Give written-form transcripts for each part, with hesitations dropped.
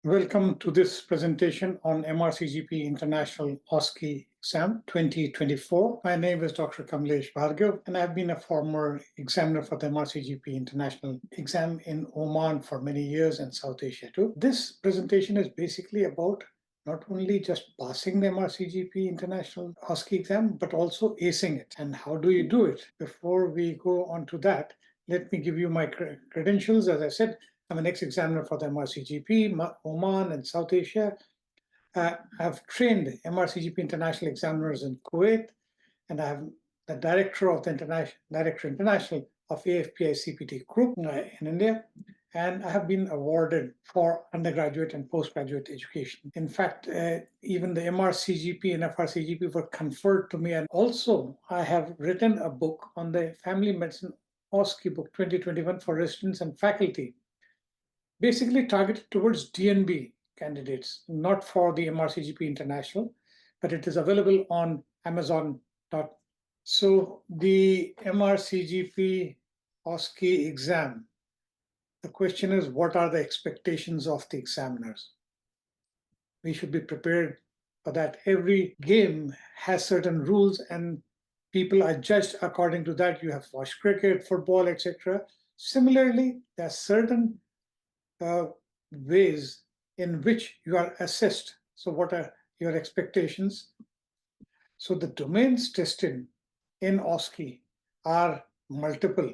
Welcome to this presentation on MRCGP International OSCE exam 2024. My name is Dr. Kamlesh Bhargav, and I've been a former examiner for the MRCGP International exam in Oman for many years and South Asia too. This presentation is basically about not only just passing the MRCGP International OSCE exam, but also acing it. And how do you do it? Before we go on to that, let me give you my credentials. As I said, I'm an ex-examiner for the MRCGP, Oman and South Asia. I've trained MRCGP international examiners in Kuwait, and I'm the director of the international of AFPI CPT group in India. And I have been awarded for undergraduate and postgraduate education. In fact, even the MRCGP and FRCGP were conferred to me. And also, I have written a book on the Family Medicine OSCE book 2021 for residents and faculty, basically targeted towards DNB candidates, not for the MRCGP International, but it is available on Amazon. So the MRCGP OSCE exam, the question is, what are the expectations of the examiners? We should be prepared for that. Every game has certain rules and people are judged according to that. You have watched cricket, football, etc. Similarly, there are certain ways in which you are assessed. So what are your expectations? So the domains tested in OSCE are multiple,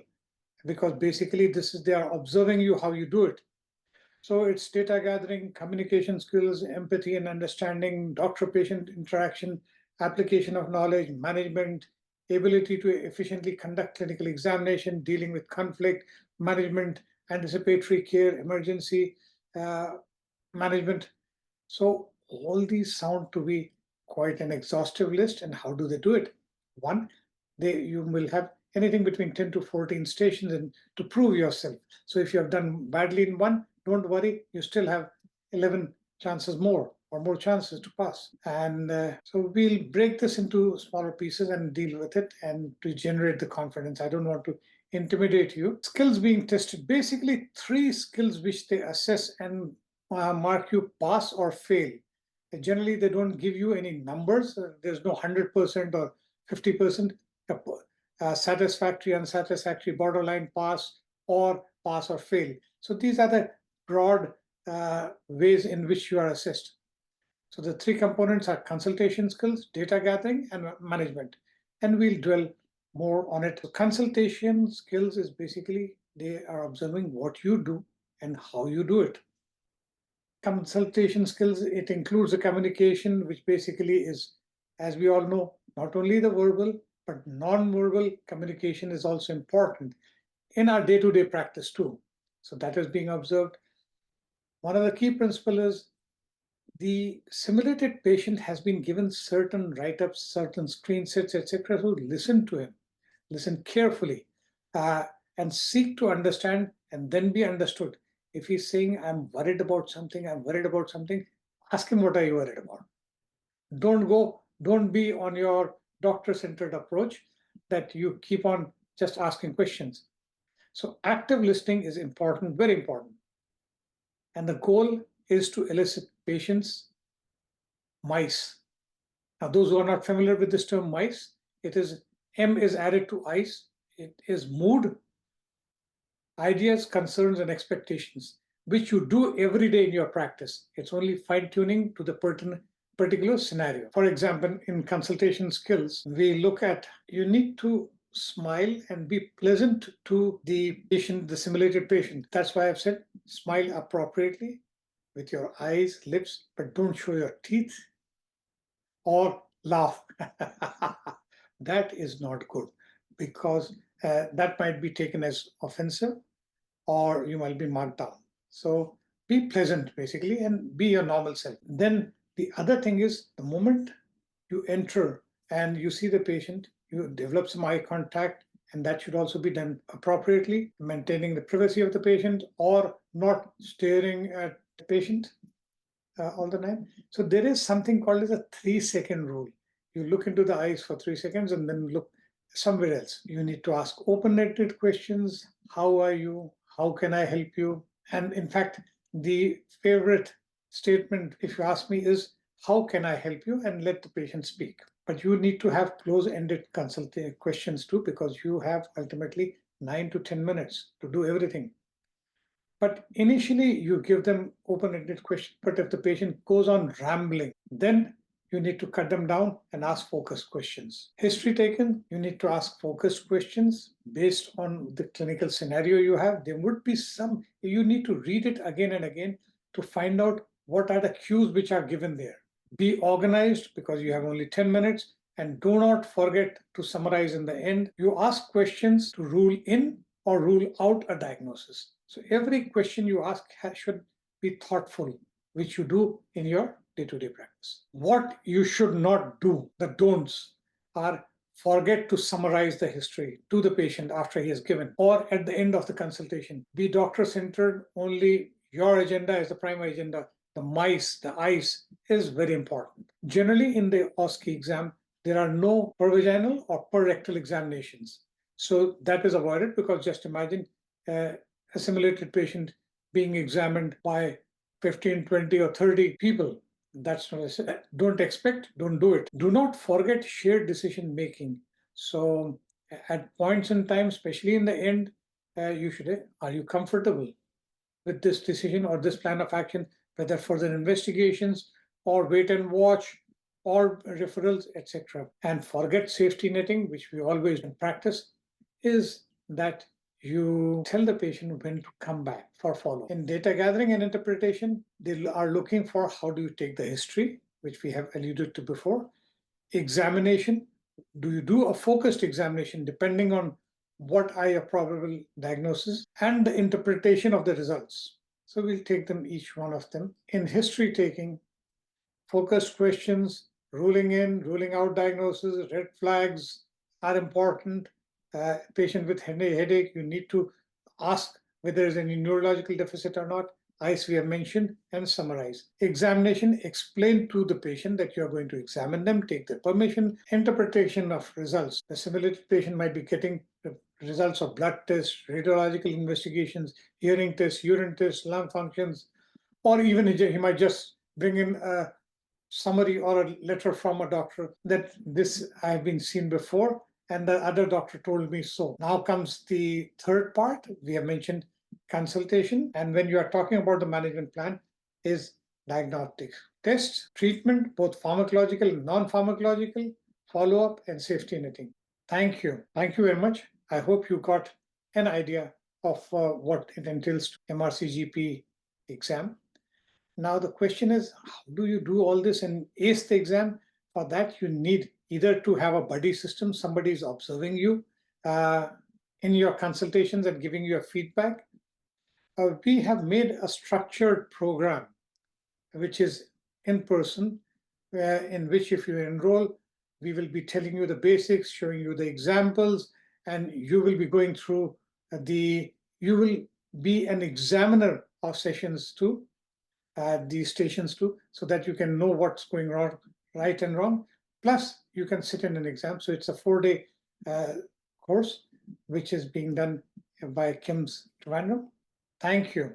because basically they are observing you how you do it. So it's data gathering, communication skills, empathy and understanding, doctor-patient interaction, application of knowledge, management, ability to efficiently conduct clinical examination, dealing with conflict, management, anticipatory care, emergency management. So all these sound to be quite an exhaustive list. And how do they do it? One, you will have anything between 10 to 14 stations and to prove yourself. So if you have done badly in one, don't worry, you still have 11 chances more or more chances to pass. And so we'll break this into smaller pieces and deal with it and to generate the confidence. I don't want to intimidate you. Skills being tested, basically 3 skills which they assess and mark you pass or fail. Generally, they don't give you any numbers. There's no 100% or 50%. Satisfactory, unsatisfactory, borderline pass or fail. So these are the broad ways in which you are assessed. So the 3 components are consultation skills, data gathering, and management. And we'll dwell more on it. So consultation skills is basically they are observing what you do and how you do it. Consultation skills, it includes the communication, which basically is, as we all know, not only the verbal, but non-verbal communication is also important in our day-to-day practice too. So that is being observed. One of the key principles is the simulated patient has been given certain write-ups, certain screen sets, etc. So listen to him, listen carefully, and seek to understand and then be understood. If he's saying, I'm worried about something, ask him, what are you worried about? Don't be on your doctor-centered approach that you keep on just asking questions. So active listening is important, very important. And the goal is to elicit patients' mice. Now, those who are not familiar with this term mice, it is M is added to ICE. It is mood, ideas, concerns, and expectations, which you do every day in your practice. It's only fine-tuning to the particular scenario. For example, in consultation skills, we look at, you need to smile and be pleasant to the patient, the simulated patient. That's why I've said smile appropriately with your eyes, lips, but don't show your teeth or laugh. That is not good, because that might be taken as offensive or you might be marked down. So be pleasant basically and be your normal self. Then the other thing is, the moment you enter and you see the patient, you develop some eye contact, and that should also be done appropriately, maintaining the privacy of the patient or not staring at the patient all the time. So there is something called as a 3-second rule. You look into the eyes for 3 seconds and then look somewhere else. You need to ask open-ended questions. How are you? How can I help you? And in fact, the favorite statement, if you ask me, is how can I help you, and let the patient speak. But you need to have close-ended consulting questions too, because you have ultimately 9 to 10 minutes to do everything. But initially, you give them open-ended questions. But if the patient goes on rambling, then you need to cut them down and ask focused questions. History taken, you need to ask focused questions based on the clinical scenario you have. There would be some, you need to read it again and again to find out what are the cues which are given there. Be organized because you have only 10 minutes, and do not forget to summarize in the end. You ask questions to rule in or rule out a diagnosis. So every question you ask should be thoughtful, which you do in your day-to-day practice. What you should not do, the don'ts, are forget to summarize the history to the patient after he is given or at the end of the consultation. Be doctor-centered, only your agenda is the primary agenda. The mice, the ice is very important. Generally in the OSCE exam, there are no per-vaginal or per-rectal examinations. So that is avoided, because just imagine a simulated patient being examined by 15, 20, or 30 people. That's not necessary. Don't expect, don't do it. Do not forget shared decision making. So at points in time, especially in the end, you should, are you comfortable with this decision or this plan of action, whether further investigations or wait and watch or referrals, etc. And forget safety netting, which we always practice, is that you tell the patient when to come back for follow-up. In data gathering and interpretation, they are looking for how do you take the history, which we have alluded to before. Examination, do you do a focused examination depending on what are your probable diagnosis, and the interpretation of the results. So we'll take them, each one of them. In history taking, focused questions, ruling in, ruling out diagnosis, red flags are important. Patient with headache, you need to ask whether there is any neurological deficit or not. ICE we have mentioned, and summarize. Examination, explain to the patient that you are going to examine them, take their permission. Interpretation of results. The simulated patient might be getting the results of blood tests, radiological investigations, hearing tests, urine tests, lung functions, or even he might just bring in a summary or a letter from a doctor that this I've been seen before and the other doctor told me so. Now comes the third part. We have mentioned consultation, and when you are talking about the management plan, is diagnostic tests, treatment, both pharmacological and non-pharmacological, follow-up, and safety netting. Thank you. Thank you very much. I hope you got an idea of what it entails to MRCGP exam. Now the question is, how do you do all this and ace the exam? For that, you need either to have a buddy system, somebody is observing you in your consultations and giving you a feedback. We have made a structured program, which is in person, in which if you enroll, we will be telling you the basics, showing you the examples, and you will be going through you will be an examiner of sessions too, these stations too, so that you can know what's going wrong, right and wrong. Plus, you can sit in an exam. So it's a 4-day course, which is being done by Kim's Trivandrum. Thank you.